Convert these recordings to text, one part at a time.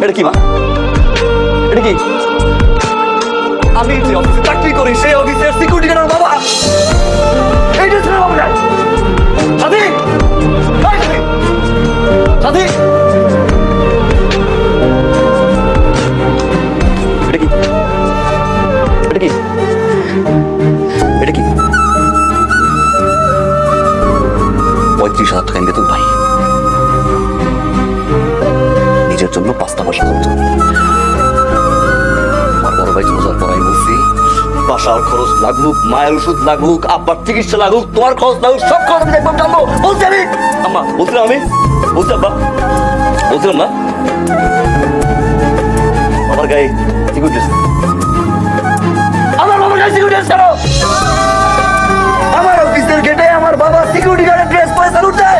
এটা কি মা? এটা কি? আমি যে অফিসে চাকরি করি সেই অফিসের সিকিউরিটি গার্ডের বাবা। এইটা ছিল বাবা। সাথী, সাথী, সাথী, এটা কি? এটা কি? এটা কি? 35,000 টাকা ইনকে তুই ভাই নিজের জন্য 5টা পয়সা খরচ করবি। আমার বড় ভাই চলে যাওয়ার পর আমি বলছি বাসার খরচ লাগুক, মায়ের ওষুধ লাগুক, আব্বার চিকিৎসা লাগুক, তোমার খরচ লাগুক, সব খরচ আমি একদম জানবো। বলছি আমি আম্মা, বলছিলাম আমি, বলছি আব্বা, বলছিলাম না আমার গায়ে সিকিউরিটি, আমার বাবার গায়ে সিকিউরিটি কেন? আমার অফিসের গেটে আমার বাবা সিকিউরিটি গার্ডের ড্রেস পরে স্যালুট দেয়।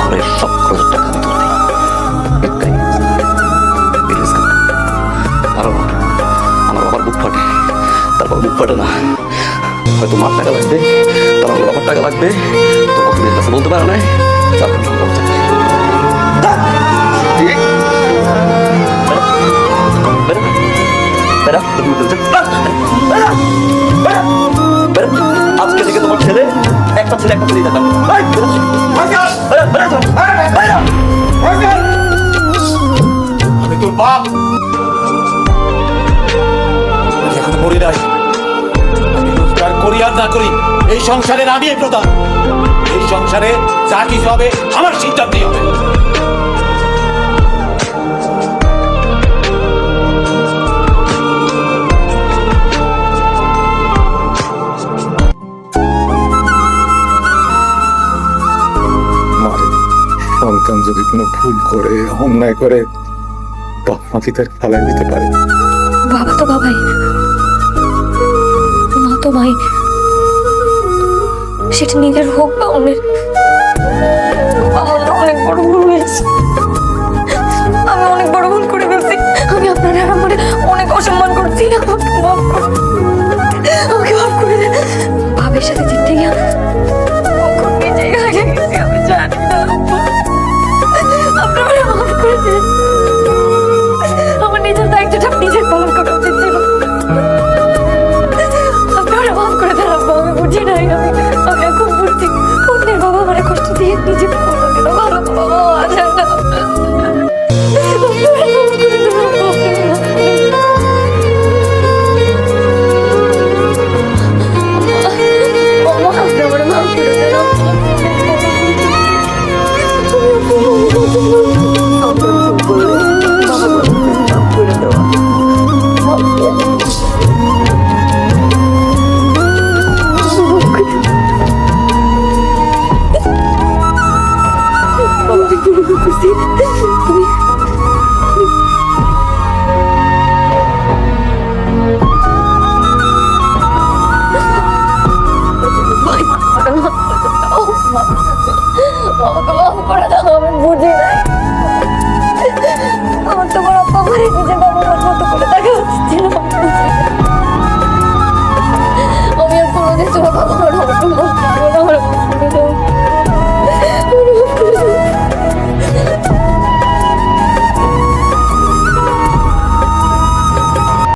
ঘরের সব খরচের টাকা আমি তুলে আমার বাবার বুক ফাটে, তারপর বুক ফাটে না, হয়তো মার টাকা লাগবে, তারপর বাবার টাকা লাগবে, তো অফিসের কাছে বলতে পারে না, তারপর আজকে থেকে তোমার ছেলে একটা ছেলে একটা ছেলে দেখাবে। আমি তোর বাপ, এখন মরি নাই। আমি রোজগার করি আর না করি এই সংসারের আমি প্রধান। এই সংসারে যা কিছু হবে আমার সিদ্ধান্তই হবে। সন্তান যদি কোনো ভুল করে, অন্যায় করে, বাপ মাকে তার ফালাই দিতে পারে। বাবা তো বাবাই, মা তো মাই, সেটা নিজের হোক বা অন্যের। আমার অনেক বড় ভুল হয়েছে, আমি অনেক বড় ভুল করে ফেলছি। আমি আপনার আমার অনেক অসম্মান করছি। আমাকে মাফ করে দেন।